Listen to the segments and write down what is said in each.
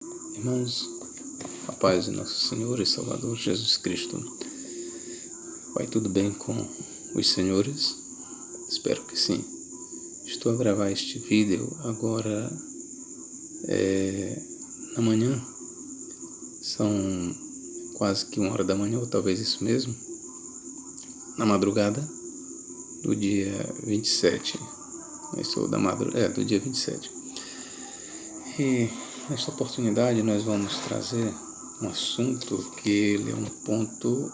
Irmãos, a paz de nosso Senhor e Salvador Jesus Cristo. Vai tudo bem com os senhores? Espero que sim. Estou a gravar este vídeo agora na manhã. São quase que 1h da manhã, ou talvez isso mesmo, na madrugada do dia 27. Do dia 27. E nesta oportunidade nós vamos trazer um assunto que ele é um ponto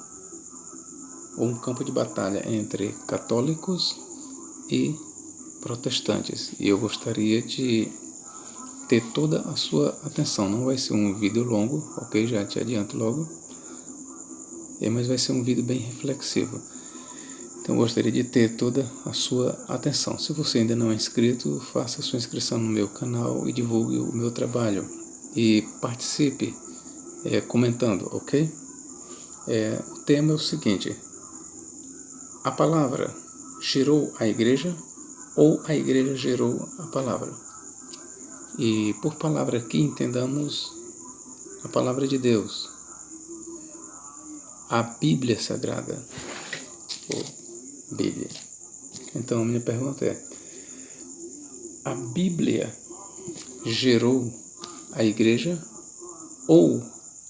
ou um campo de batalha entre católicos e protestantes. E eu gostaria de ter toda a sua atenção. Não vai ser um vídeo longo, ok? Já te adianto logo. Mas vai ser um vídeo bem reflexivo. Então eu gostaria de ter toda a sua atenção. Se você ainda não é inscrito, faça a sua inscrição no meu canal e divulgue o meu trabalho. E participe comentando, ok? O tema é o seguinte: a palavra gerou a igreja ou a igreja gerou a palavra? E por palavra aqui entendamos a palavra de Deus, a Bíblia Sagrada, ou Bíblia. Então a minha pergunta é: a Bíblia gerou a igreja ou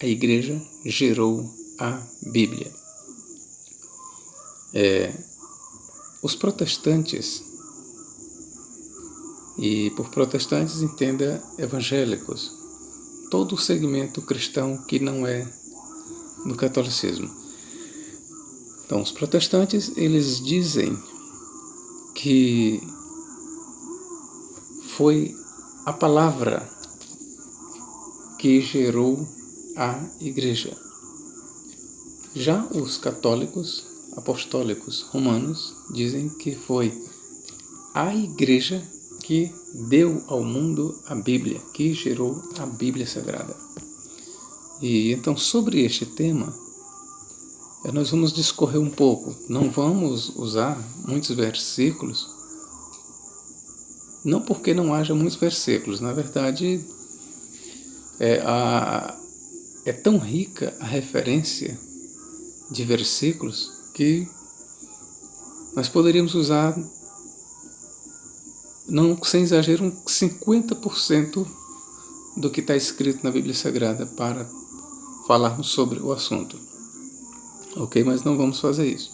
a igreja gerou a Bíblia? Os protestantes, e por protestantes entenda evangélicos, todo o segmento cristão que não é do catolicismo. Então os protestantes, eles dizem que foi a palavra que gerou a igreja. Já os católicos apostólicos romanos dizem que foi a igreja que deu ao mundo a Bíblia, que gerou a Bíblia Sagrada. E então sobre este tema nós vamos discorrer um pouco. Não vamos usar muitos versículos, não porque não haja muitos versículos. Na verdade, é tão rica a referência de versículos que nós poderíamos usar, não sem exagero, 50% do que está escrito na Bíblia Sagrada para falarmos sobre o assunto. Ok? Mas não vamos fazer isso.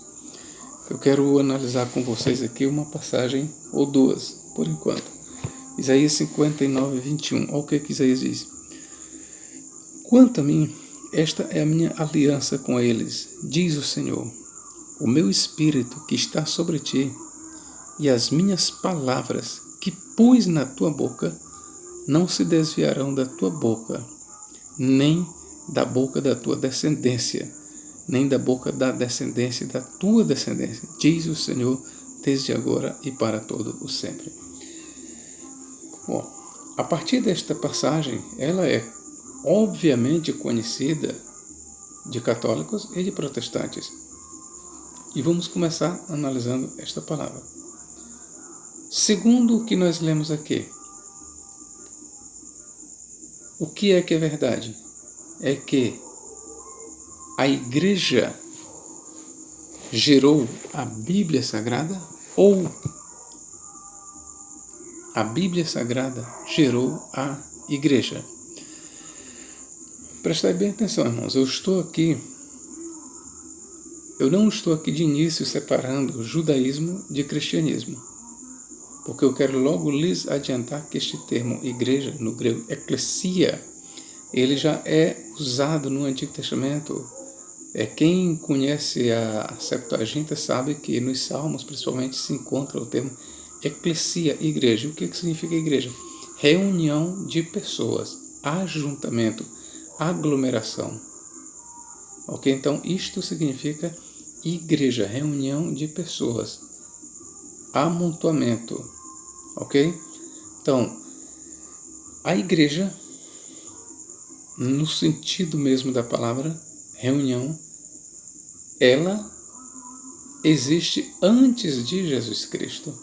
Eu quero analisar com vocês aqui uma passagem ou duas, por enquanto. Isaías 59, 21. Olha o que Isaías diz: quanto a mim, esta é a minha aliança com eles, diz o Senhor. O meu espírito que está sobre ti e as minhas palavras que pus na tua boca não se desviarão da tua boca, nem da boca da tua descendência, nem da boca da descendência da tua descendência, diz o Senhor, desde agora e para todo o sempre. Bom, a partir desta passagem, ela é obviamente conhecida de católicos e de protestantes. E vamos começar analisando esta palavra. Segundo o que nós lemos aqui, o que é verdade? É que a igreja gerou a Bíblia Sagrada ou a Bíblia Sagrada gerou a igreja? Prestai bem atenção, irmãos. Eu não estou aqui de início separando judaísmo de cristianismo, porque eu quero logo lhes adiantar que este termo igreja, no grego eklesia, ele já é usado no Antigo Testamento. Quem conhece a Septuaginta sabe que nos Salmos, principalmente, se encontra o termo eklesia, igreja. O que significa igreja? Reunião de pessoas, ajuntamento, aglomeração. Ok? Então, isto significa igreja, reunião de pessoas, amontoamento. Ok? Então, a igreja, no sentido mesmo da palavra, reunião, ela existe antes de Jesus Cristo.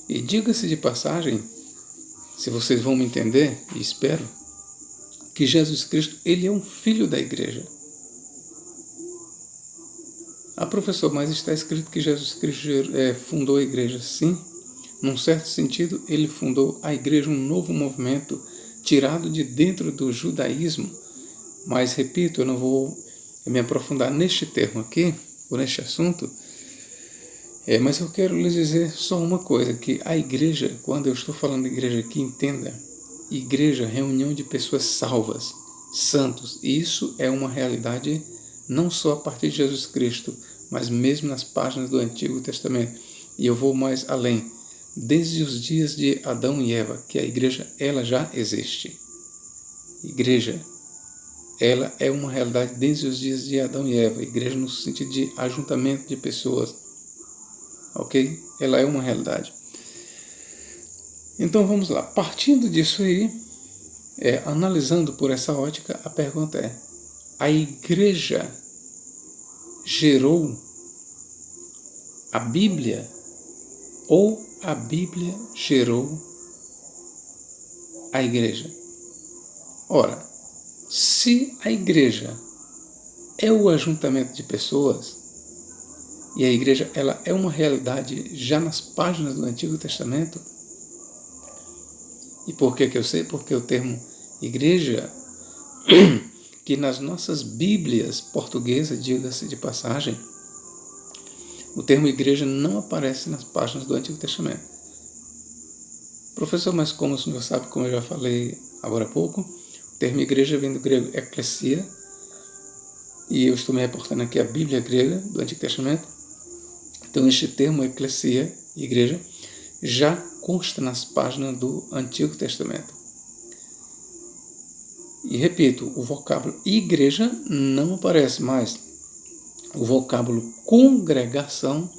E diga-se de passagem, se vocês vão me entender, e espero, que Jesus Cristo, ele é um filho da igreja. Ah, professor, mas está escrito que Jesus Cristo fundou a igreja. Sim, num certo sentido, ele fundou a igreja, um novo movimento tirado de dentro do judaísmo. Mas, repito, eu não vou me aprofundar neste termo aqui, ou neste assunto, mas eu quero lhes dizer só uma coisa, que a igreja, quando eu estou falando de igreja aqui, entenda, igreja, reunião de pessoas salvas, santos, e isso é uma realidade não só a partir de Jesus Cristo, mas mesmo nas páginas do Antigo Testamento. E eu vou mais além, desde os dias de Adão e Eva, que a igreja, ela já existe. Igreja, ela é uma realidade desde os dias de Adão e Eva. Igreja no sentido de ajuntamento de pessoas. Ok? Ela é uma realidade. Então vamos lá. Partindo disso aí, analisando por essa ótica, a pergunta é: a igreja gerou a Bíblia ou a Bíblia gerou a igreja? Ora, se a igreja é o ajuntamento de pessoas, e a igreja ela é uma realidade já nas páginas do Antigo Testamento, e por que eu sei? Porque o termo igreja, que nas nossas Bíblias portuguesas, diga-se de passagem, o termo igreja não aparece nas páginas do Antigo Testamento. Professor, mas como o senhor sabe, como eu já falei agora há pouco, o termo igreja vem do grego eklesia, e eu estou me reportando aqui à Bíblia grega do Antigo Testamento. Então este termo eklesia, igreja, já consta nas páginas do Antigo Testamento. E repito, o vocábulo igreja não aparece mais. O vocábulo congregação,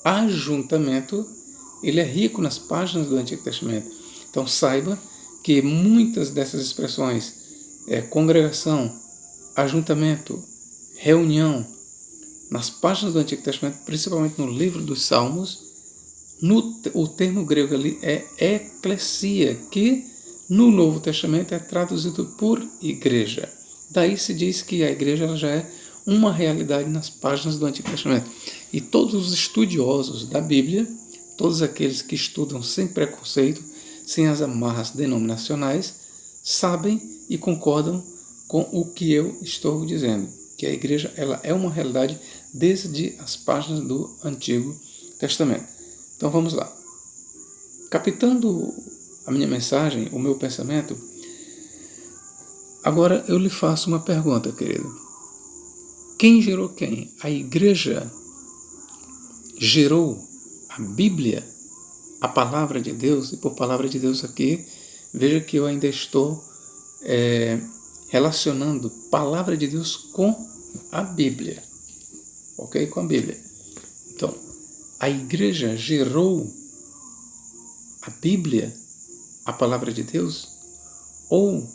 ajuntamento, ele é rico nas páginas do Antigo Testamento. Então saiba que muitas dessas expressões, congregação, ajuntamento, reunião, nas páginas do Antigo Testamento, principalmente no livro dos Salmos, o termo grego ali é eklesia, que no Novo Testamento é traduzido por igreja. Daí se diz que a igreja ela já é uma realidade nas páginas do Antigo Testamento. E todos os estudiosos da Bíblia, todos aqueles que estudam sem preconceito, sem as amarras denominacionais, sabem e concordam com o que eu estou dizendo, que a igreja ela é uma realidade desde as páginas do Antigo Testamento. Então vamos lá. Captando a minha mensagem, o meu pensamento, agora eu lhe faço uma pergunta, querido. Quem gerou quem? A igreja gerou a Bíblia, a palavra de Deus, e por palavra de Deus aqui, veja que eu ainda estou relacionando palavra de Deus com a Bíblia, ok? Com a Bíblia. Então, a igreja gerou a Bíblia, a palavra de Deus, ou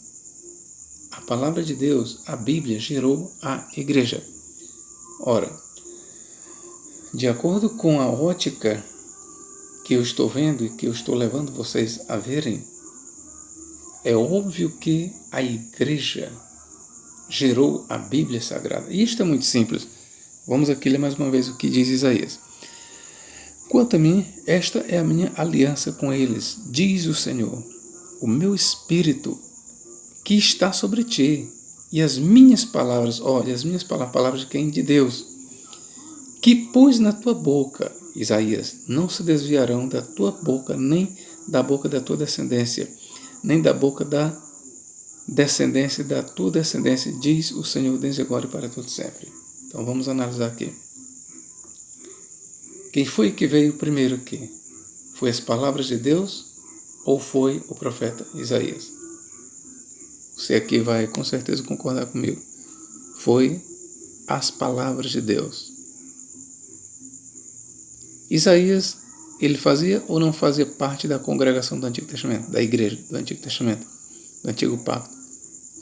a palavra de Deus, a Bíblia, gerou a igreja? Ora, de acordo com a ótica que eu estou vendo e que eu estou levando vocês a verem, é óbvio que a igreja gerou a Bíblia Sagrada. E isto é muito simples. Vamos aqui ler mais uma vez o que diz Isaías. Quanto a mim, esta é a minha aliança com eles, diz o Senhor, o meu Espírito que está sobre ti, e as minhas palavras, olha, as minhas palavras de quem? De Deus, que pus na tua boca, Isaías, não se desviarão da tua boca, nem da boca da tua descendência, nem da boca da descendência da tua descendência, diz o Senhor, desde agora e para todo sempre. Então vamos analisar aqui. Quem foi que veio primeiro aqui? Foi as palavras de Deus ou foi o profeta Isaías? Você aqui vai com certeza concordar comigo. Foi as palavras de Deus. Isaías, ele fazia ou não fazia parte da congregação do Antigo Testamento, da igreja do Antigo Testamento, do Antigo Pacto?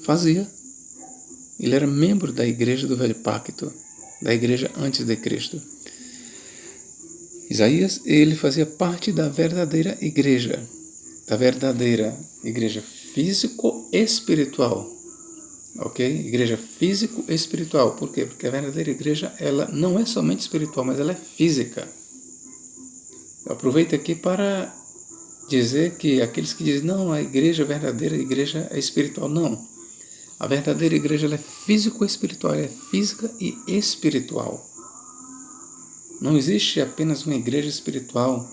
Fazia. Ele era membro da igreja do Velho Pacto, da igreja antes de Cristo. Isaías, ele fazia parte da verdadeira igreja físico-espiritual, ok? Igreja físico e espiritual. Por quê? Porque a verdadeira igreja, ela não é somente espiritual, mas ela é física. Eu aproveito aqui para dizer que aqueles que dizem, não, a verdadeira igreja é espiritual. Não. A verdadeira igreja, ela é físico-espiritual, ela é física e espiritual. Não existe apenas uma igreja espiritual,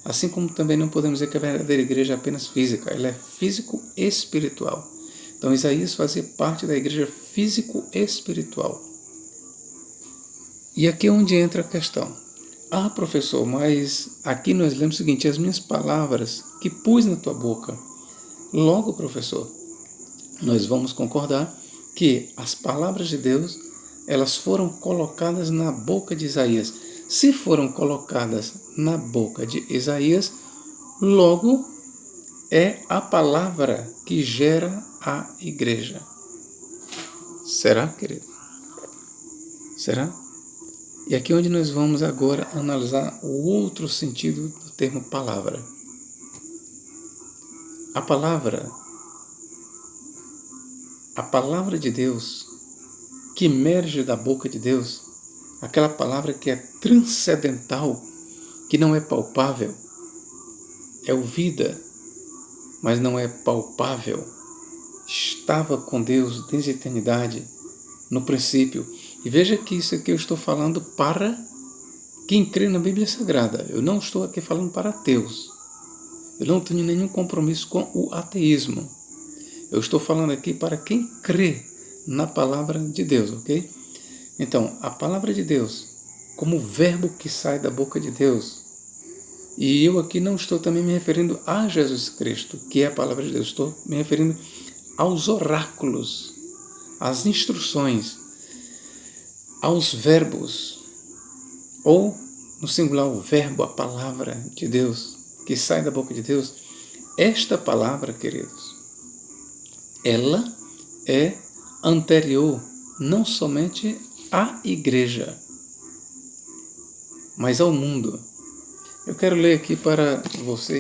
assim como também não podemos dizer que a verdadeira igreja é apenas física, ela é físico-espiritual. Então Isaías fazia parte da igreja físico-espiritual. E aqui é onde entra a questão. Ah, professor, mas aqui nós lemos o seguinte, as minhas palavras que pus na tua boca. Logo, professor, nós vamos concordar que as palavras de Deus, elas foram colocadas na boca de Isaías. Se foram colocadas na boca de Isaías, logo é a palavra que gera a igreja. Será, querido? Será? E aqui é onde nós vamos agora analisar o outro sentido do termo palavra. A palavra de Deus, que emerge da boca de Deus, aquela palavra que é transcendental, que não é palpável, é ouvida, mas não é palpável, estava com Deus desde a eternidade, no princípio. E veja que isso aqui eu estou falando para quem crê na Bíblia Sagrada. Eu não estou aqui falando para ateus. Eu não tenho nenhum compromisso com o ateísmo. Eu estou falando aqui para quem crê na palavra de Deus, ok? Então, a palavra de Deus, como verbo que sai da boca de Deus, e eu aqui não estou também me referindo a Jesus Cristo, que é a palavra de Deus, estou me referindo aos oráculos, às instruções, aos verbos, ou no singular o verbo, a palavra de Deus, que sai da boca de Deus. Esta palavra, queridos, ela é anterior não somente à igreja, mas ao mundo. Eu quero ler aqui para você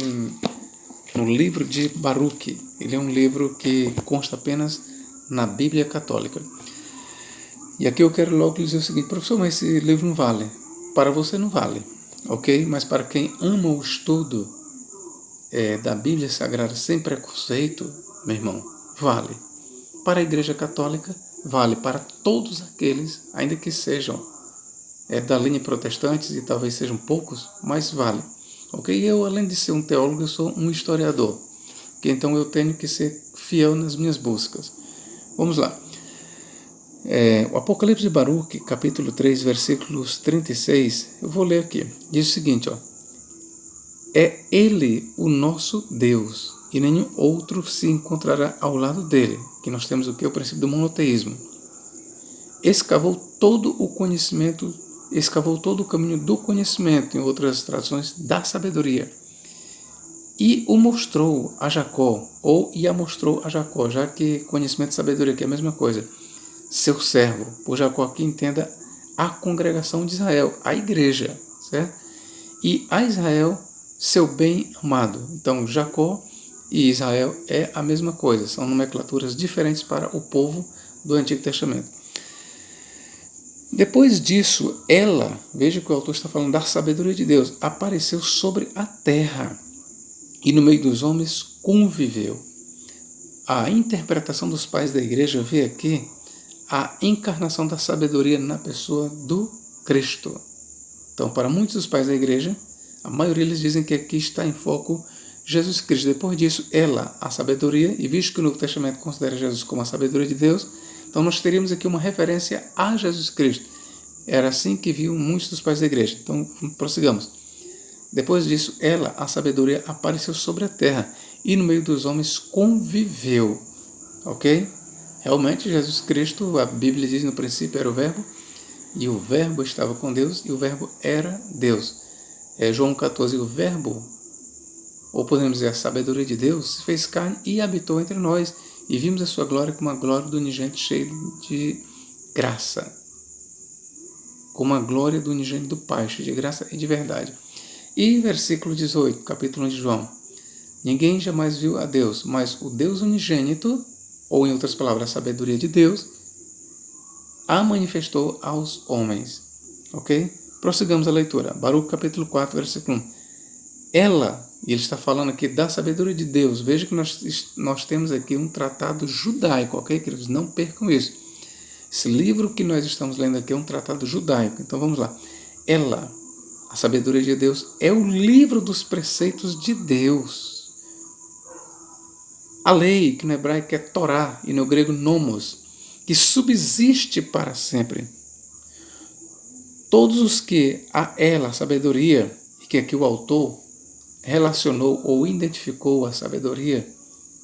no livro de Baruque. Ele é um livro que consta apenas na Bíblia Católica. E aqui eu quero logo dizer o seguinte, professor, mas esse livro não vale. Para você não vale, ok? Mas para quem ama o estudo da Bíblia Sagrada sem preconceito, meu irmão, vale. Para a Igreja Católica, vale. Para todos aqueles, ainda que sejam da linha protestantes, e talvez sejam poucos, mas vale. Ok? Eu, além de ser um teólogo, eu sou um historiador. Okay? Então eu tenho que ser fiel nas minhas buscas. Vamos lá. O Apocalipse de Baruque, capítulo 3, versículos 36, eu vou ler aqui. Diz o seguinte, ó. É Ele o nosso Deus, e nenhum outro se encontrará ao lado dele. Que nós temos o que? O princípio do monoteísmo. Escavou todo o caminho do conhecimento, em outras traduções, da sabedoria. E o mostrou a Jacó, e a mostrou a Jacó, já que conhecimento e sabedoria aqui é a mesma coisa. Seu servo, por Jacó aqui entenda a congregação de Israel, a igreja, certo? E a Israel, seu bem amado. Então, Jacó e Israel é a mesma coisa, são nomenclaturas diferentes para o povo do Antigo Testamento. Depois disso, veja que o autor está falando da sabedoria de Deus, apareceu sobre a terra e no meio dos homens conviveu. A interpretação dos pais da igreja vê aqui a encarnação da sabedoria na pessoa do Cristo. Então, para muitos dos pais da igreja, a maioria eles dizem que aqui está em foco Jesus Cristo. Depois disso, a sabedoria, e visto que o Novo Testamento considera Jesus como a sabedoria de Deus, então nós teríamos aqui uma referência a Jesus Cristo. Era assim que viam muitos dos pais da igreja. Então, prossigamos. Depois disso, a sabedoria, apareceu sobre a terra e no meio dos homens conviveu. Ok? Realmente, Jesus Cristo, a Bíblia diz no princípio era o verbo, e o verbo estava com Deus, e o verbo era Deus. João 14, o verbo, ou podemos dizer a sabedoria de Deus, se fez carne e habitou entre nós, e vimos a sua glória como a glória do unigênito cheio de graça. Como a glória do unigênito do Pai, cheio de graça e de verdade. E versículo 18, capítulo 1 de João. Ninguém jamais viu a Deus, mas o Deus unigênito, ou em outras palavras, a sabedoria de Deus, a manifestou aos homens. Ok? Prossigamos a leitura. Baruque capítulo 4, versículo 1. Ela, e ele está falando aqui da sabedoria de Deus. Veja que nós temos aqui um tratado judaico, ok, queridos? Não percam isso. Esse livro que nós estamos lendo aqui é um tratado judaico. Então vamos lá. Ela, a sabedoria de Deus, é o livro dos preceitos de Deus. A lei, que no hebraico é Torá e no grego nomos, que subsiste para sempre. Todos os que a ela, a sabedoria, e que aqui o autor relacionou ou identificou a sabedoria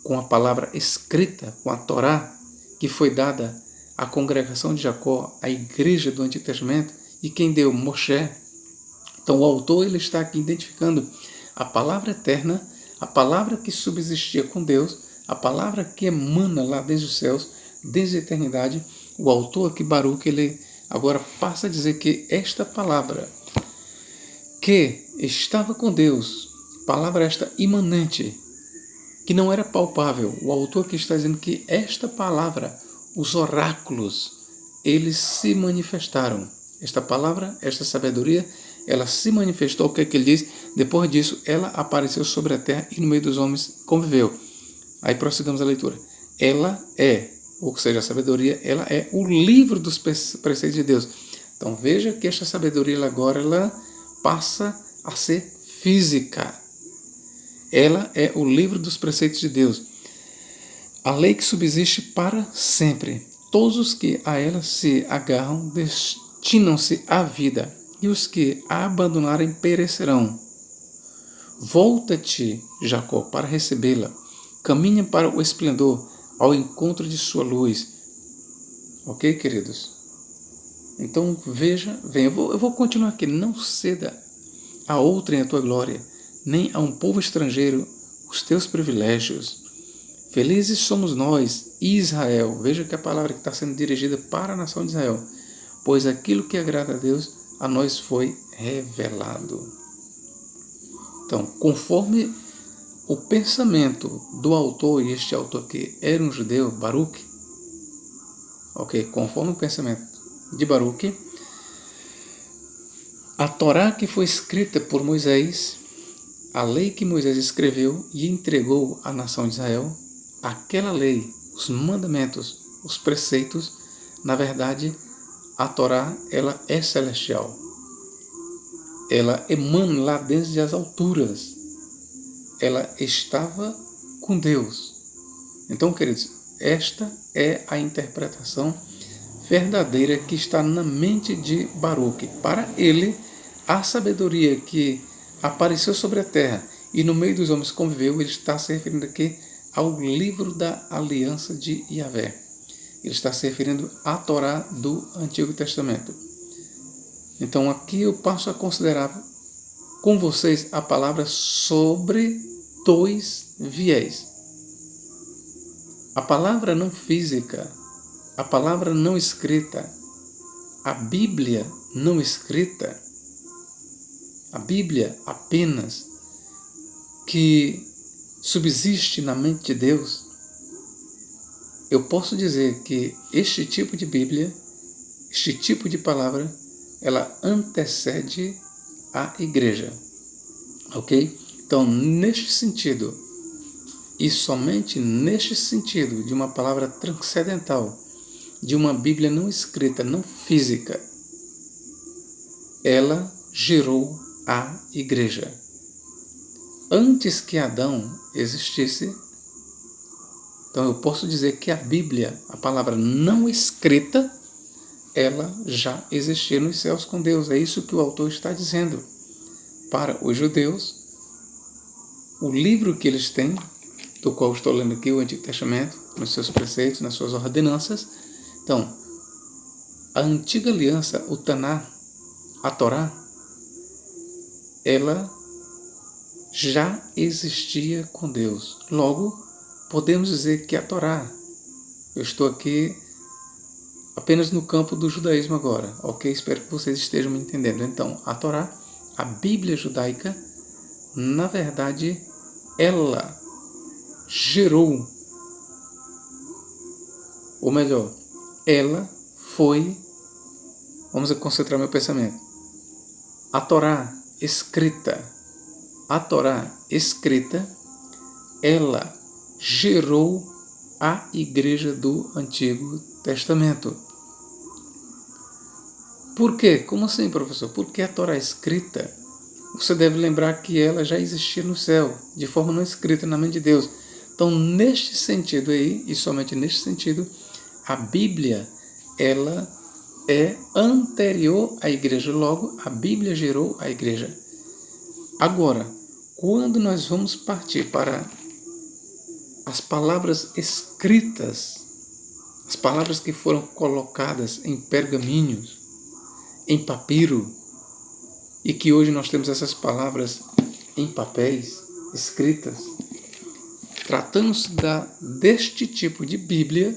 com a palavra escrita, com a Torá, que foi dada à congregação de Jacó, à igreja do Antigo Testamento, e quem deu? Moshe. Então o autor ele está aqui identificando a palavra eterna, a palavra que subsistia com Deus, a palavra que emana lá desde os céus, desde a eternidade. O autor aqui, Baruque, ele agora passa a dizer que esta palavra que estava com Deus, palavra esta imanente, que não era palpável. O autor aqui está dizendo que esta palavra, os oráculos, eles se manifestaram. Esta palavra, esta sabedoria, ela se manifestou. O que é que ele diz? Depois disso, ela apareceu sobre a terra e no meio dos homens conviveu. Aí prossigamos a leitura. Ela é, ou seja, a sabedoria, ela é o livro dos preceitos de Deus. Então veja que esta sabedoria agora ela passa a ser física. Ela é o livro dos preceitos de Deus. A lei que subsiste para sempre. Todos os que a ela se agarram destinam-se à vida, e os que a abandonarem perecerão. Volta-te, Jacó, para recebê-la. Caminha para o esplendor, ao encontro de sua luz. Ok, queridos? Então, veja, venha. Eu vou continuar aqui. Não ceda a outrem a tua glória, nem a um povo estrangeiro os teus privilégios. Felizes somos nós, Israel. Veja que a palavra que está sendo dirigida para a nação de Israel. Pois aquilo que agrada a Deus, a nós foi revelado. Então, conforme o pensamento do autor, e este autor aqui era um judeu, Baruque, ok, conforme o pensamento de Baruque, a Torá que foi escrita por Moisés, a lei que Moisés escreveu e entregou à nação de Israel, aquela lei, os mandamentos, os preceitos, na verdade, a Torá, ela é celestial. Ela emana lá desde as alturas. Ela estava com Deus. Então, queridos, esta é a interpretação verdadeira que está na mente de Baruque. Para ele, a sabedoria que apareceu sobre a terra e no meio dos homens conviveu, ele está se referindo aqui ao livro da aliança de Yahvé. Ele está se referindo à Torá do Antigo Testamento. Então aqui eu passo a considerar com vocês a palavra sobre dois viés. A palavra não física, a palavra não escrita, a Bíblia não escrita, a Bíblia apenas que subsiste na mente de Deus. Eu posso dizer que este tipo de Bíblia, este tipo de palavra, ela antecede a igreja, ok? Então, neste sentido, e somente neste sentido de uma palavra transcendental, de uma Bíblia não escrita, não física, ela gerou a igreja. Antes que Adão existisse, então eu posso dizer que a Bíblia, a palavra não escrita, ela já existia nos céus com Deus. É isso que o autor está dizendo. Para os judeus, o livro que eles têm, do qual estou lendo aqui, o Antigo Testamento, nos seus preceitos, nas suas ordenanças. Então, a antiga aliança, o Taná, a Torá, ela já existia com Deus. Logo, podemos dizer que a Torá, eu estou aqui apenas no campo do judaísmo agora, ok? Espero que vocês estejam me entendendo. Então, a Torá, a Bíblia judaica, na verdade, ela gerou ou melhor, ela foi, vamos concentrar meu pensamento, a Torá escrita, ela gerou a igreja do Antigo Testamento. Por quê? Como assim, professor? Porque a Torá escrita, você deve lembrar que ela já existia no céu, de forma não escrita na mente de Deus. Então, neste sentido aí, e somente neste sentido, a Bíblia, ela é anterior à igreja, logo a Bíblia gerou a igreja. Agora, quando nós vamos partir para as palavras escritas, as palavras que foram colocadas em pergaminhos, em papiro, e que hoje nós temos essas palavras em papéis, escritas, tratando-se deste tipo de Bíblia.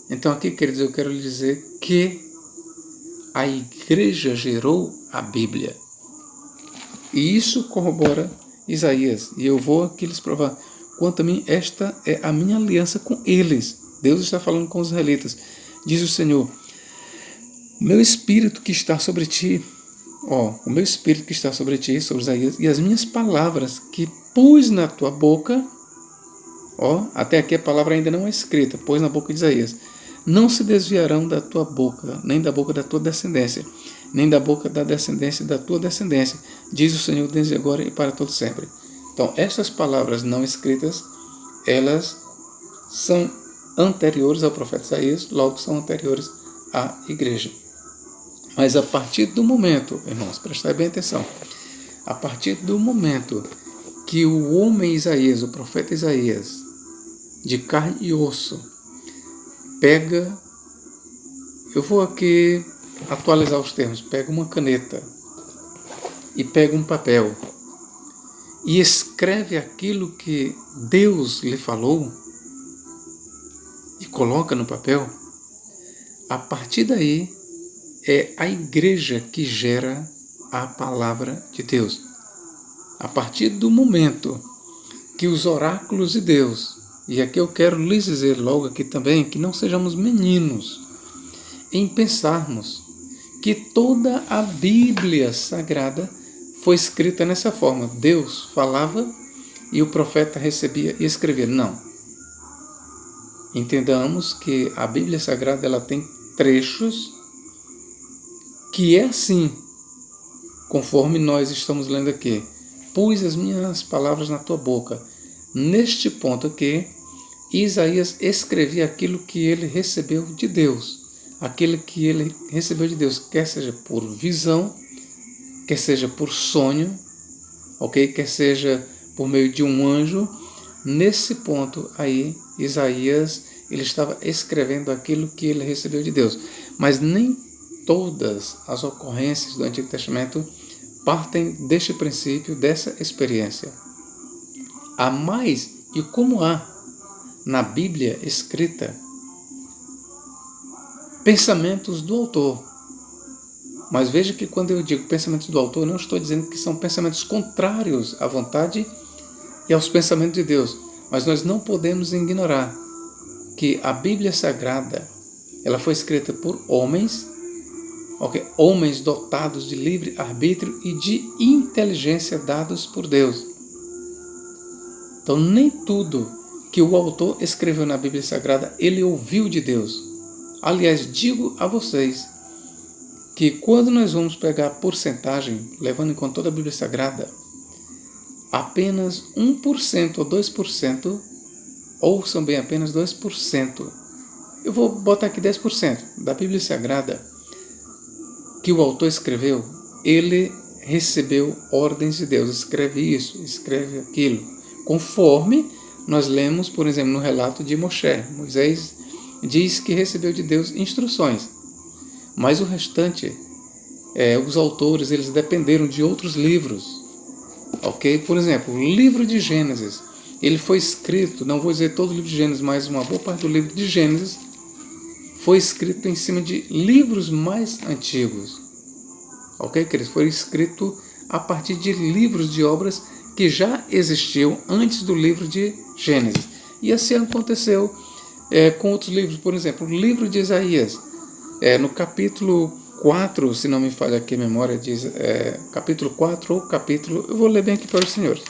Então aqui, queridos, eu quero lhe dizer que a igreja gerou a Bíblia. E isso corrobora Isaías. E eu vou aqui lhes provar. Quanto a mim, esta é a minha aliança com eles. Deus está falando com os israelitas. Diz o Senhor, meu espírito que está sobre ti, o meu espírito que está sobre ti, sobre Isaías, e as minhas palavras que pus na tua boca, até aqui a palavra ainda não é escrita, pôs na boca de Isaías, não se desviarão da tua boca, nem da boca da tua descendência, nem da boca da descendência da tua descendência, diz o Senhor desde agora e para todo sempre. Então, essas palavras não escritas, elas são anteriores ao profeta Isaías, logo são anteriores à igreja. Mas a partir do momento, irmãos, prestai bem atenção, a partir do momento que o homem Isaías, o profeta Isaías, de carne e osso, pega, eu vou aqui atualizar os termos, pega uma caneta e pega um papel e escreve aquilo que Deus lhe falou e coloca no papel, a partir daí é a igreja que gera a palavra de Deus. A partir do momento que os oráculos de Deus, e aqui eu quero lhes dizer logo aqui também, que não sejamos meninos em pensarmos que toda a Bíblia Sagrada foi escrita nessa forma. Deus falava e o profeta recebia e escrevia. Não. Entendamos que a Bíblia Sagrada ela tem trechos que é assim, conforme nós estamos lendo aqui. Pus as minhas palavras na tua boca. Neste ponto aqui, Isaías escrevia aquilo que ele recebeu de Deus. Aquilo que ele recebeu de Deus, quer seja por visão, quer seja por sonho, quer seja por meio de um anjo. Nesse ponto aí, Isaías ele estava escrevendo aquilo que ele recebeu de Deus. Mas nem todas as ocorrências do Antigo Testamento partem deste princípio, dessa experiência. Há mais, e como há na Bíblia escrita, pensamentos do autor. Mas veja que quando eu digo pensamentos do autor, eu não estou dizendo que são pensamentos contrários à vontade e aos pensamentos de Deus. Mas nós não podemos ignorar que a Bíblia Sagrada ela foi escrita por homens, homens dotados de livre arbítrio e de inteligência dados por Deus. Então nem tudo que o autor escreveu na Bíblia Sagrada ele ouviu de Deus. Aliás, digo a vocês que quando nós vamos pegar a porcentagem, levando em conta toda a Bíblia Sagrada, apenas 1% ou 2%, ouçam bem, apenas 2%, eu vou botar aqui 10% da Bíblia Sagrada que o autor escreveu, ele recebeu ordens de Deus, escreve isso, escreve aquilo, conforme nós lemos, por exemplo, no relato de Moisés diz que recebeu de Deus instruções, mas o restante, os autores, eles dependeram de outros livros, Por exemplo, o livro de Gênesis, ele foi escrito, não vou dizer todo o livro de Gênesis, mas uma boa parte do livro de Gênesis foi escrito em cima de livros mais antigos, queridos? Foi escrito a partir de livros de obras que já existiam antes do livro de Gênesis. E assim aconteceu com outros livros. Por exemplo, o livro de Isaías, no capítulo 4, se não me falha aqui a memória, diz capítulo 4 ou capítulo... Eu vou ler bem aqui para os senhores.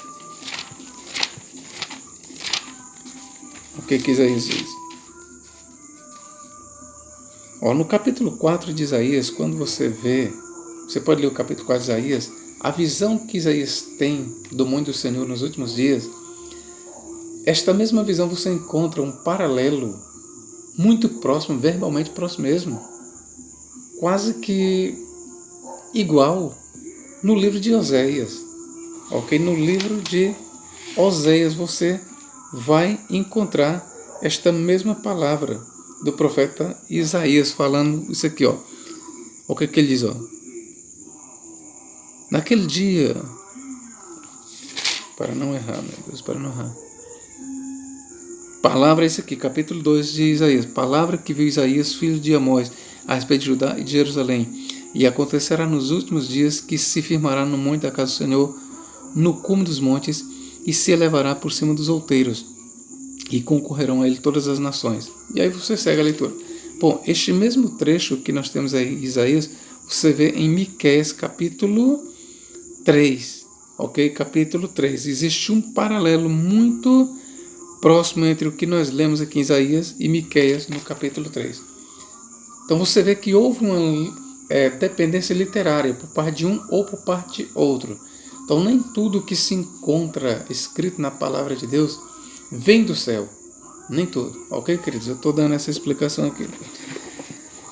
O que Isaías diz? No capítulo 4 de Isaías, quando você pode ler o capítulo 4 de Isaías, a visão que Isaías tem do mundo do Senhor nos últimos dias, esta mesma visão você encontra um paralelo muito próximo, verbalmente próximo mesmo, quase que igual no livro de Oséias. No livro de Oséias você vai encontrar esta mesma palavra do profeta Isaías falando isso aqui. O que ele diz? Naquele dia, para não errar, meu Deus, para não errar. Palavra é isso aqui, capítulo 2 de Isaías. Palavra que viu Isaías, filho de Amós, a respeito de Judá e de Jerusalém. E acontecerá nos últimos dias que se firmará no monte da casa do Senhor, no cume dos montes, e se elevará por cima dos outeiros, e concorrerão a ele todas as nações. E aí você segue a leitura. Bom, este mesmo trecho que nós temos aí em Isaías, você vê em Miqueias capítulo 3. Capítulo 3. Existe um paralelo muito próximo entre o que nós lemos aqui em Isaías e Miqueias no capítulo 3. Então você vê que houve uma dependência literária por parte de um ou por parte de outro. Então nem tudo que se encontra escrito na palavra de Deus vem do céu. Nem tudo. Ok, queridos? Eu estou dando essa explicação aqui.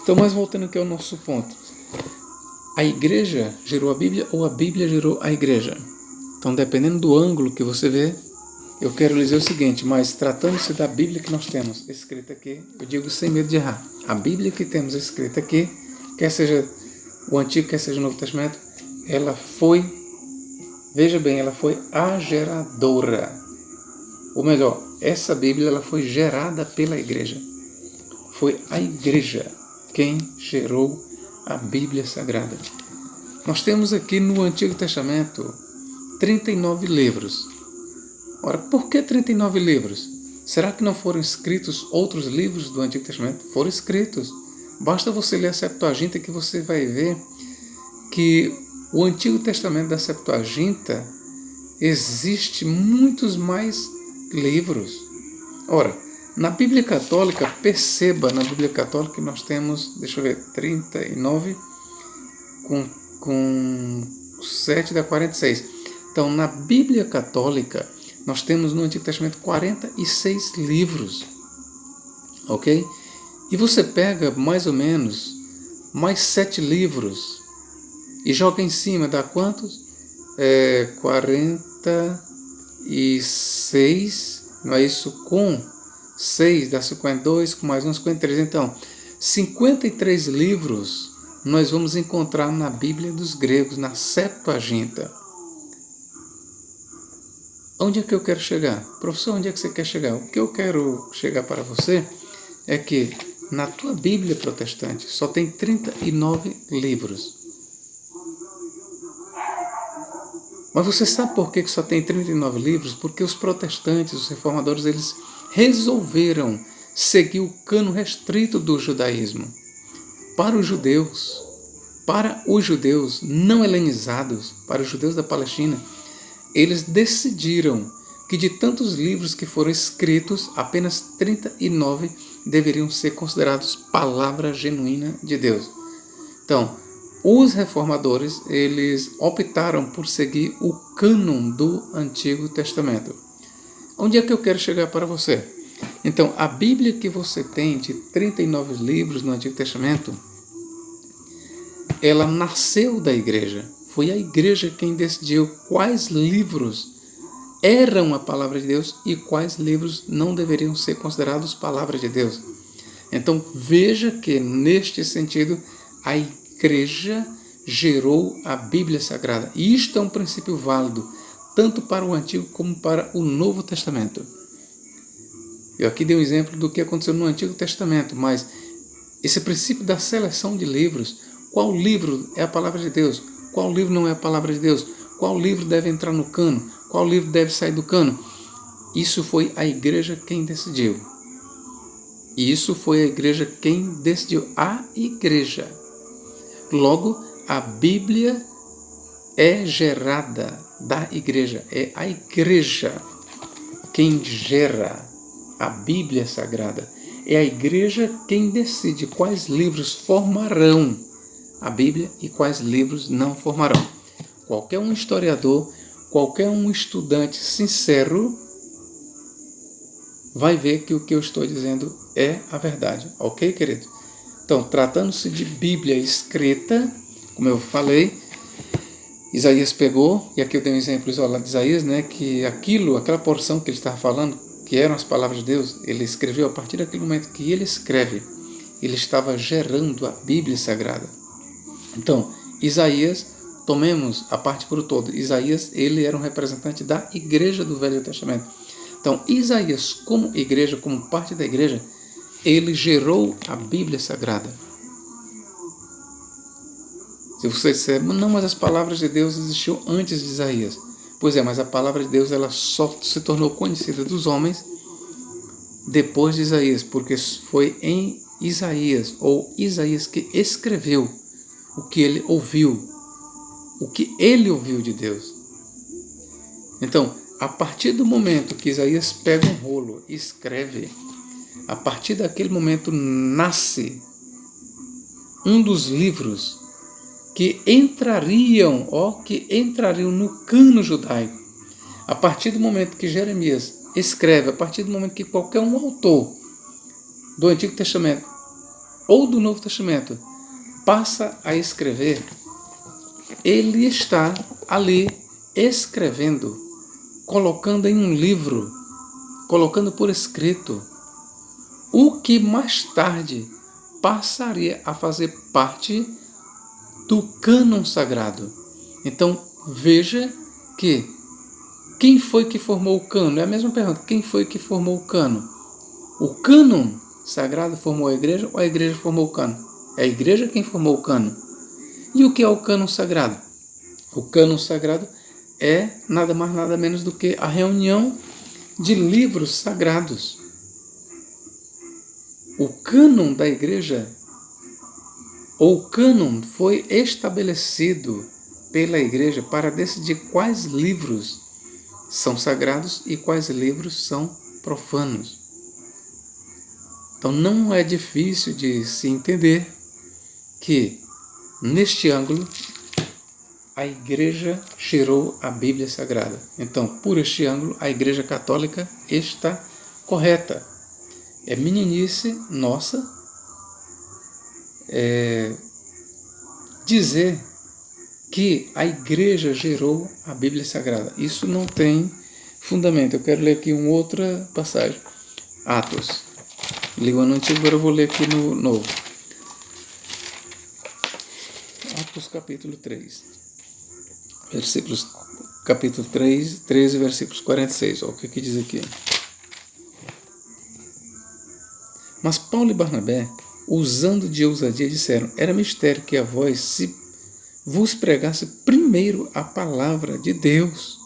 Então, mas voltando aqui ao nosso ponto. A igreja gerou a Bíblia ou a Bíblia gerou a igreja? Então, dependendo do ângulo que você vê, eu quero lhe dizer o seguinte, mas tratando-se da Bíblia que nós temos escrita aqui, eu digo sem medo de errar. A Bíblia que temos escrita aqui, quer seja o Antigo, quer seja o Novo Testamento, ela foi, veja bem, ela foi a geradora. Ou melhor, essa Bíblia ela foi gerada pela igreja. Foi a igreja quem gerou a Bíblia Sagrada. Nós temos aqui no Antigo Testamento 39 livros. Ora, por que 39 livros? Será que não foram escritos outros livros do Antigo Testamento? Foram escritos. Basta você ler a Septuaginta que você vai ver que o Antigo Testamento da Septuaginta existe muitos mais livros. Ora, na Bíblia Católica, perceba, na Bíblia Católica que nós temos, 39 com 7 dá 46. Então, na Bíblia Católica, nós temos no Antigo Testamento 46 livros. Ok? E você pega mais ou menos mais 7 livros e joga em cima, dá quantos? 46, não é isso? Com 6 dá 52, com mais uns 53. Então, 53 livros nós vamos encontrar na Bíblia dos gregos, na Septuaginta. Onde é que eu quero chegar? Professor, onde é que você quer chegar? O que eu quero chegar para você é que na tua Bíblia protestante só tem 39 livros. Mas você sabe por que só tem 39 livros? Porque os protestantes, os reformadores, eles resolveram seguir o cano restrito do judaísmo. Para os judeus não helenizados, para os judeus da Palestina, eles decidiram que de tantos livros que foram escritos, apenas 39 deveriam ser considerados palavra genuína de Deus. Então, os reformadores, eles optaram por seguir o cânon do Antigo Testamento. Onde é que eu quero chegar para você? Então, a Bíblia que você tem de 39 livros no Antigo Testamento, ela nasceu da igreja. Foi a igreja quem decidiu quais livros eram a palavra de Deus e quais livros não deveriam ser considerados palavra de Deus. Então, veja que, neste sentido, a igreja gerou a Bíblia Sagrada. E isto é um princípio válido, tanto para o Antigo como para o Novo Testamento. Eu aqui dei um exemplo do que aconteceu no Antigo Testamento, mas esse princípio da seleção de livros, qual livro é a palavra de Deus? Qual livro não é a palavra de Deus? Qual livro deve entrar no cano? Qual livro deve sair do cano? Isso foi a igreja quem decidiu. E isso foi a igreja quem decidiu. A igreja. Logo, a Bíblia é gerada da igreja. É a igreja quem gera a Bíblia Sagrada. É a igreja quem decide quais livros formarão a Bíblia e quais livros não formarão. Qualquer um historiador, qualquer um estudante sincero vai ver que o que eu estou dizendo é a verdade. Ok, querido? Então, tratando-se de Bíblia escrita, como eu falei, Isaías pegou, e aqui eu dei um exemplo isolado de Isaías, né, que aquela porção que ele estava falando, que eram as palavras de Deus, ele escreveu a partir daquele momento que ele escreve, ele estava gerando a Bíblia Sagrada. Então, Isaías, tomemos a parte por todo. Isaías, ele era um representante da igreja do Velho Testamento. Então, Isaías, como igreja, como parte da igreja, ele gerou a Bíblia Sagrada. Se você disser, não, mas as palavras de Deus existiam antes de Isaías. Pois é, mas a palavra de Deus ela só se tornou conhecida dos homens depois de Isaías, porque foi em Isaías, ou Isaías que escreveu o que ele ouviu de Deus. Então, a partir do momento que Isaías pega um rolo e escreve, a partir daquele momento nasce um dos livros que entrariam no cano judaico. A partir do momento que Jeremias escreve, a partir do momento que qualquer um autor do Antigo Testamento ou do Novo Testamento passa a escrever, ele está ali escrevendo, colocando em um livro, colocando por escrito, o que mais tarde passaria a fazer parte do cânon sagrado. Então, veja que quem foi que formou o cânon? É a mesma pergunta, quem foi que formou o cânon? O cânon sagrado formou a igreja ou a igreja formou o cânon? É a igreja quem formou o cânon. E o que é o cânon sagrado? O cânon sagrado é nada mais nada menos do que a reunião de livros sagrados. O cânon da igreja, ou cânon, foi estabelecido pela igreja para decidir quais livros são sagrados e quais livros são profanos. Então não é difícil de se entender que, neste ângulo, a igreja gerou a Bíblia Sagrada. Então, por este ângulo, a igreja católica está correta. É meninice nossa dizer que a igreja gerou a Bíblia Sagrada. Isso não tem fundamento. Eu quero ler aqui uma outra passagem. Atos. Li o ano antigo, agora eu vou ler aqui no novo. Atos capítulo 3. Capítulo 3, 13, versículos 46. Olha o que diz aqui. Mas Paulo e Barnabé, usando de ousadia, disseram: era mistério que a vós vos pregasse primeiro a palavra de Deus.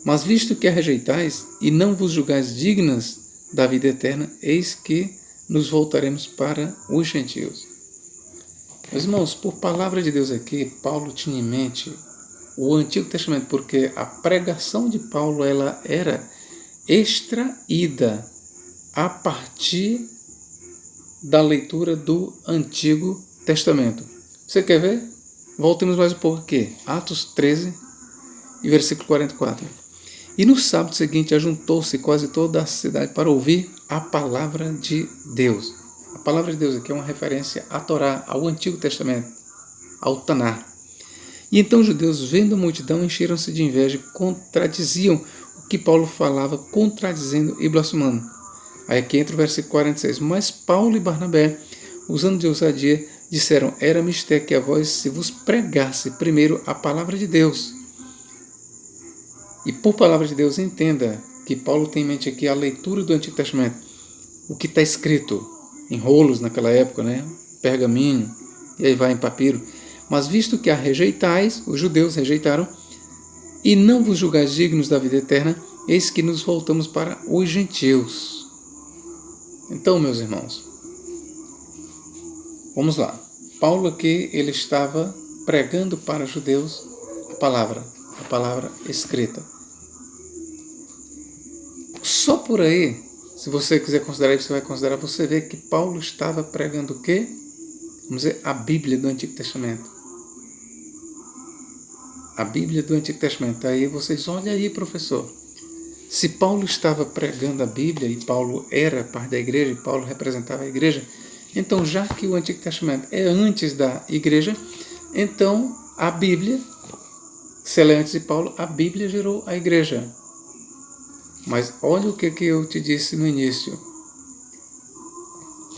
Mas visto que a rejeitais e não vos julgais dignas da vida eterna, eis que nos voltaremos para os gentios. Meus irmãos, por palavra de Deus aqui, Paulo tinha em mente o Antigo Testamento, porque a pregação de Paulo ela era extraída a partir da leitura do Antigo Testamento. Você quer ver? Voltemos mais um pouco aqui. Atos 13 e versículo 44. E no sábado seguinte ajuntou-se quase toda a cidade para ouvir a palavra de Deus. A palavra de Deus aqui é uma referência à Torá, ao Antigo Testamento, ao Taná. E então os judeus, vendo a multidão, encheram-se de inveja e contradiziam o que Paulo falava, contradizendo e blasfemando. Aí aqui entra o versículo 46. Mas Paulo e Barnabé, usando de ousadia, disseram: era mistério que a vós se vos pregasse primeiro a palavra de Deus. E por palavra de Deus, entenda que Paulo tem em mente aqui a leitura do Antigo Testamento, o que está escrito em rolos naquela época, né? Pergaminho, e aí vai em papiro. Mas visto que a rejeitais, os judeus rejeitaram, e não vos julgais dignos da vida eterna, eis que nos voltamos para os gentios. Então, meus irmãos, vamos lá. Paulo aqui, ele estava pregando para os judeus a palavra escrita. Só por aí, se você quiser considerar isso, você vai considerar, você vê que Paulo estava pregando o quê? Vamos dizer, a Bíblia do Antigo Testamento. A Bíblia do Antigo Testamento. Aí você diz, olha aí, professor, se Paulo estava pregando a Bíblia, e Paulo era parte da igreja, e Paulo representava a igreja, então já que o Antigo Testamento é antes da igreja, então a Bíblia, se ela é antes de Paulo, a Bíblia gerou a igreja. Mas olha o que eu te disse no início.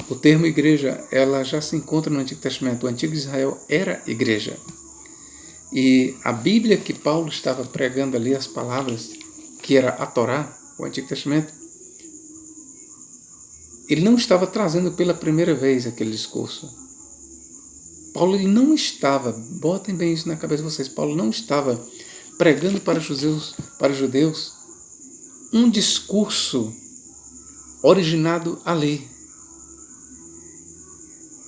O termo igreja, ela já se encontra no Antigo Testamento. O Antigo Israel era igreja. E a Bíblia que Paulo estava pregando ali, as palavras, que era a Torá, o Antigo Testamento, ele não estava trazendo pela primeira vez aquele discurso. Paulo ele não estava, botem bem isso na cabeça de vocês, Paulo não estava pregando para os judeus um discurso originado ali.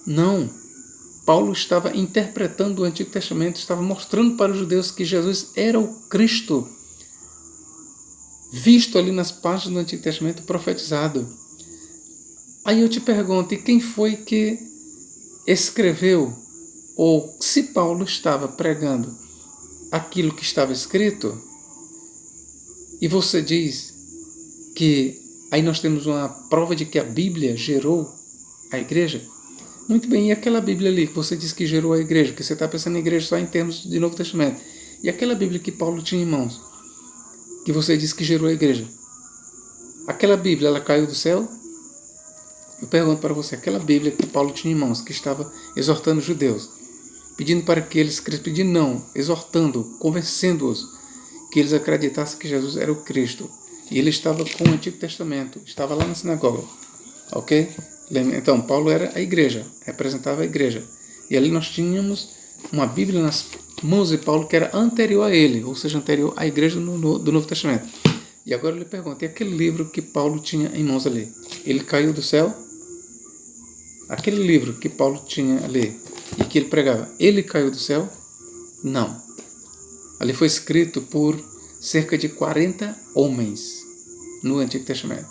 Não. Paulo estava interpretando o Antigo Testamento, estava mostrando para os judeus que Jesus era o Cristo, visto ali nas páginas do Antigo Testamento, profetizado. Aí eu te pergunto, e quem foi que escreveu, ou se Paulo estava pregando aquilo que estava escrito, e você diz que aí nós temos uma prova de que a Bíblia gerou a igreja? Muito bem, e aquela Bíblia ali que você diz que gerou a igreja, que você está pensando em igreja só em termos de Novo Testamento, e aquela Bíblia que Paulo tinha em mãos, que você diz que gerou a igreja, aquela Bíblia, ela caiu do céu? Eu pergunto para você, aquela Bíblia que Paulo tinha em mãos, que estava exortando os judeus, pedindo para que eles, pedindo não, exortando, convencendo-os, que eles acreditassem que Jesus era o Cristo, e ele estava com o Antigo Testamento, estava lá na sinagoga, ok? Então, Paulo era a igreja, representava a igreja, e ali nós tínhamos uma Bíblia nas mãos de Paulo que era anterior a ele, ou seja, anterior à igreja do Novo Testamento. E agora eu lhe pergunto, e aquele livro que Paulo tinha em mãos ali, ele caiu do céu? Aquele livro que Paulo tinha ali e que ele pregava, ele caiu do céu? Não. Ali foi escrito por cerca de 40 homens no Antigo Testamento.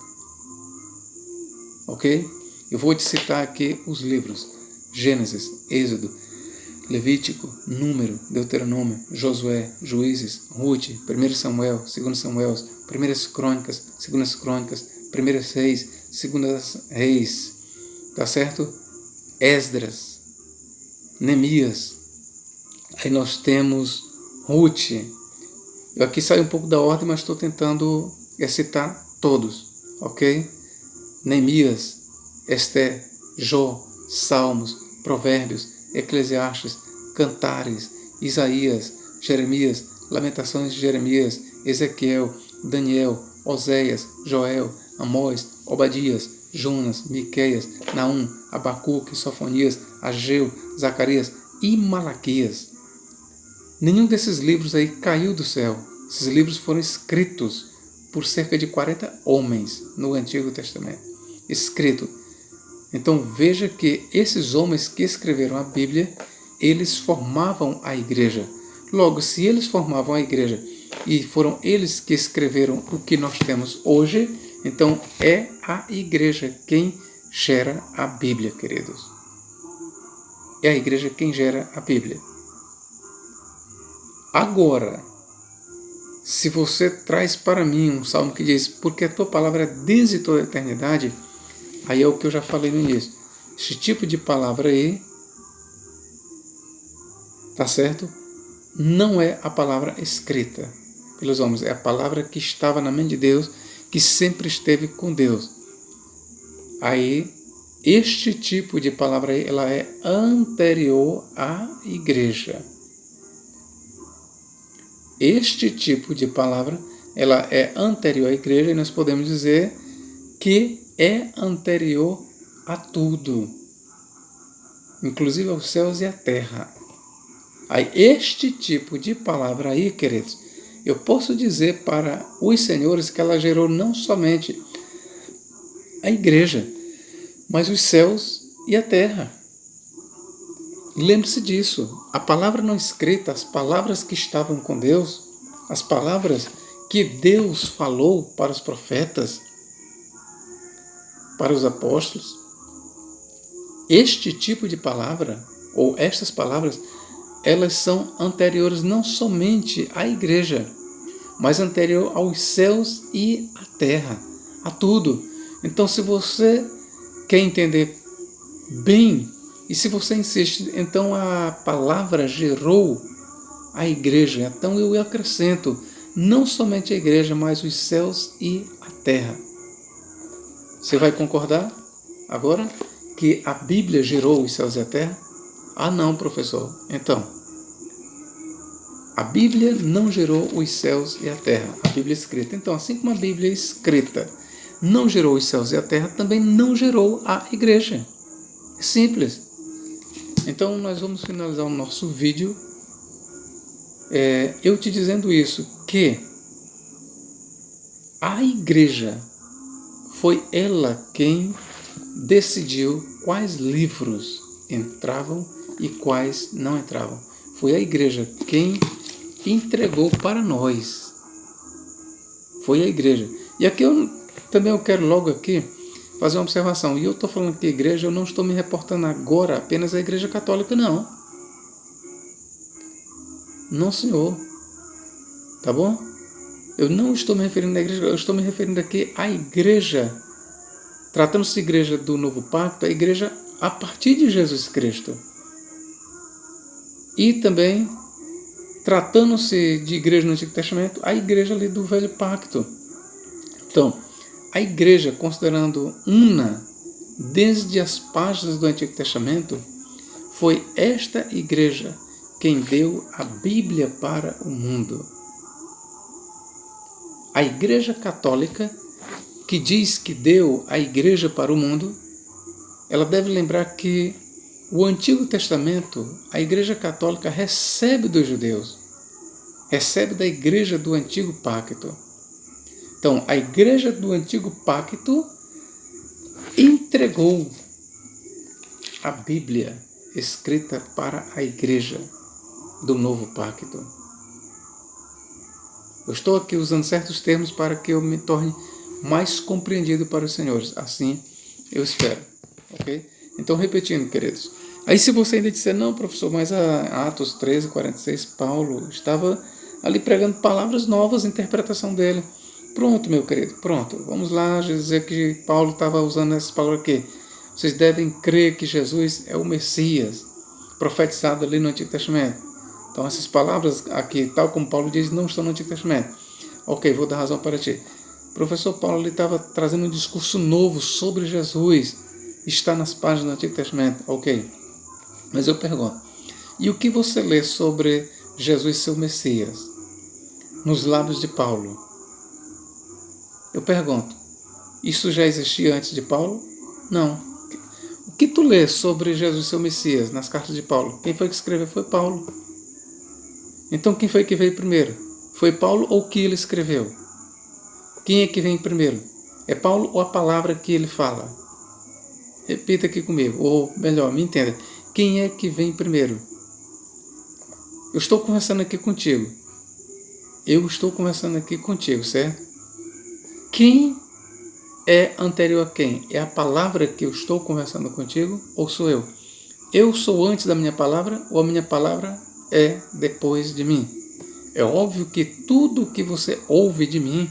Ok? Eu vou te citar aqui os livros: Gênesis, Êxodo, Levítico, Número, Deuteronômio, Josué, Juízes, Ruth, 1 Samuel, 2 Samuel, 1 Crônicas, 2 Crônicas, 1 Reis, 2 Reis, tá certo? Esdras, Neemias, aí nós temos Ruth. Eu aqui saio um pouco da ordem, mas estou tentando citar todos, ok? Neemias, Esté, Jó, Salmos, Provérbios, Eclesiastes, Cantares, Isaías, Jeremias, Lamentações de Jeremias, Ezequiel, Daniel, Oséias, Joel, Amós, Obadias, Jonas, Miqueias, Naum, Abacuque, Sofonias, Ageu, Zacarias e Malaquias. Nenhum desses livros aí caiu do céu. Esses livros foram escritos por cerca de 40 homens no Antigo Testamento. Escrito. Então veja que esses homens que escreveram a Bíblia, eles formavam a igreja. Logo, se eles formavam a igreja e foram eles que escreveram o que nós temos hoje, então é a igreja quem gera a Bíblia, queridos. É a igreja quem gera a Bíblia. Agora, se você traz para mim um salmo que diz, porque a tua palavra é desde toda a eternidade, aí é o que eu já falei no início. Esse tipo de palavra aí, tá certo? Não é a palavra escrita pelos homens, é a palavra que estava na mente de Deus, que sempre esteve com Deus. Aí, este tipo de palavra aí, ela é anterior à igreja. Este tipo de palavra, ela é anterior à igreja, e nós podemos dizer que é anterior a tudo, inclusive aos céus e à terra. Aí, este tipo de palavra aí, queridos, eu posso dizer para os senhores que ela gerou não somente a igreja, mas os céus e a terra. Lembre-se disso. A palavra não escrita, as palavras que estavam com Deus, as palavras que Deus falou para os profetas, para os apóstolos, este tipo de palavra, ou estas palavras, elas são anteriores não somente à igreja, mas anterior aos céus e à terra, a tudo. Então, se você quer entender bem, e se você insiste, então a palavra gerou a igreja. Então eu acrescento, não somente a igreja, mas os céus e a terra. Você vai concordar agora que a Bíblia gerou os céus e a terra? Ah, não, professor. Então, a Bíblia não gerou os céus e a terra, a Bíblia escrita. Então, assim como a Bíblia escrita não gerou os céus e a terra, também não gerou a igreja. É simples. Então, nós vamos finalizar o nosso vídeo eu te dizendo isso, que a igreja foi ela quem decidiu quais livros entravam e quais não entravam. Foi a igreja quem entregou para nós. Foi a igreja. E aqui eu quero logo aqui fazer uma observação. E eu estou falando que a igreja, eu não estou me reportando agora apenas à igreja católica, não. Não, senhor. Tá bom? Eu não estou me referindo à igreja, eu estou me referindo aqui à igreja. Tratando-se de igreja do Novo Pacto, a igreja a partir de Jesus Cristo. E também, tratando-se de igreja no Antigo Testamento, a igreja ali do Velho Pacto. Então, a igreja, considerando una desde as páginas do Antigo Testamento, foi esta igreja quem deu a Bíblia para o mundo. A Igreja Católica, que diz que deu a Igreja para o mundo, ela deve lembrar que o Antigo Testamento, a Igreja Católica recebe dos judeus, recebe da Igreja do Antigo Pacto. Então, a Igreja do Antigo Pacto entregou a Bíblia escrita para a Igreja do Novo Pacto. Eu estou aqui usando certos termos para que eu me torne mais compreendido para os senhores. Assim, eu espero. Ok? Então, repetindo, queridos. Aí, se você ainda disser, não, professor, mas a Atos 13, 46, Paulo estava ali pregando palavras novas, interpretação dele. Pronto, meu querido, pronto. Vamos lá dizer que Paulo estava usando essas palavras aqui. Vocês devem crer que Jesus é o Messias, profetizado ali no Antigo Testamento. Então, essas palavras aqui, tal como Paulo diz, não estão no Antigo Testamento. Ok, vou dar razão para ti. O professor Paulo estava trazendo um discurso novo sobre Jesus. Está nas páginas do Antigo Testamento. Ok. Mas eu pergunto, e o que você lê sobre Jesus ser o Messias? Nos lábios de Paulo. Eu pergunto, isso já existia antes de Paulo? Não. O que tu lê sobre Jesus ser o Messias nas cartas de Paulo? Quem foi que escreveu? Foi Paulo. Então, quem foi que veio primeiro? Foi Paulo ou o que ele escreveu? Quem é que vem primeiro? É Paulo ou a palavra que ele fala? Repita aqui comigo, ou melhor, me entenda. Quem é que vem primeiro? Eu estou conversando aqui contigo. Certo? Quem é anterior a quem? É a palavra que eu estou conversando contigo ou sou eu? Eu sou antes da minha palavra ou a minha palavra é depois de mim? É óbvio que tudo que você ouve de mim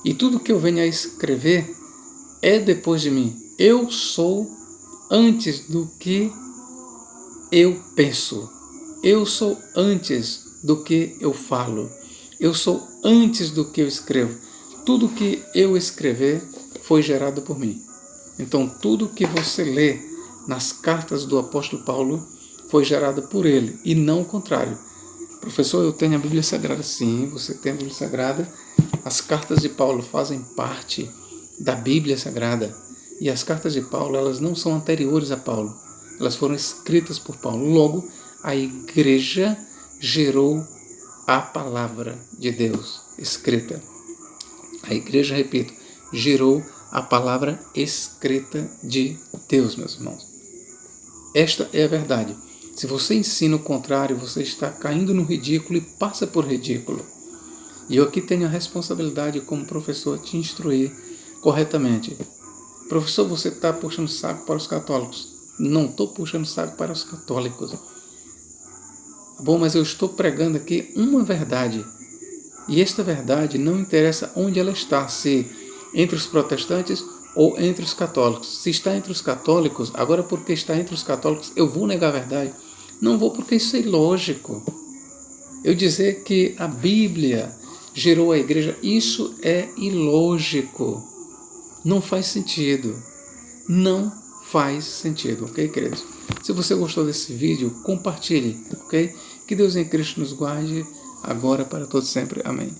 e tudo que eu venho a escrever é depois de mim. Eu sou antes do que eu penso. Eu sou antes do que eu falo. Eu sou antes do que eu escrevo. Tudo que eu escrever foi gerado por mim. Então, tudo que você lê nas cartas do apóstolo Paulo foi gerado por ele, e não o contrário. Professor, eu tenho a Bíblia Sagrada. Sim, você tem a Bíblia Sagrada. As cartas de Paulo fazem parte da Bíblia Sagrada. E as cartas de Paulo, elas não são anteriores a Paulo. Elas foram escritas por Paulo. Logo, a igreja gerou a palavra de Deus escrita. A igreja, repito, gerou a palavra escrita de Deus, meus irmãos. Esta é a verdade. Se você ensina o contrário, você está caindo no ridículo e passa por ridículo. E eu aqui tenho a responsabilidade como professor de te instruir corretamente. Professor, você está puxando saco para os católicos. Não estou puxando saco para os católicos. Bom, mas eu estou pregando aqui uma verdade. E esta verdade não interessa onde ela está, se entre os protestantes ou entre os católicos. Se está entre os católicos, agora porque está entre os católicos, eu vou negar a verdade? Não vou, porque isso é ilógico. Eu dizer que a Bíblia gerou a igreja, isso é ilógico. Não faz sentido. Não faz sentido, ok, queridos? Se você gostou desse vídeo, compartilhe, ok? Que Deus em Cristo nos guarde, agora para todos sempre. Amém.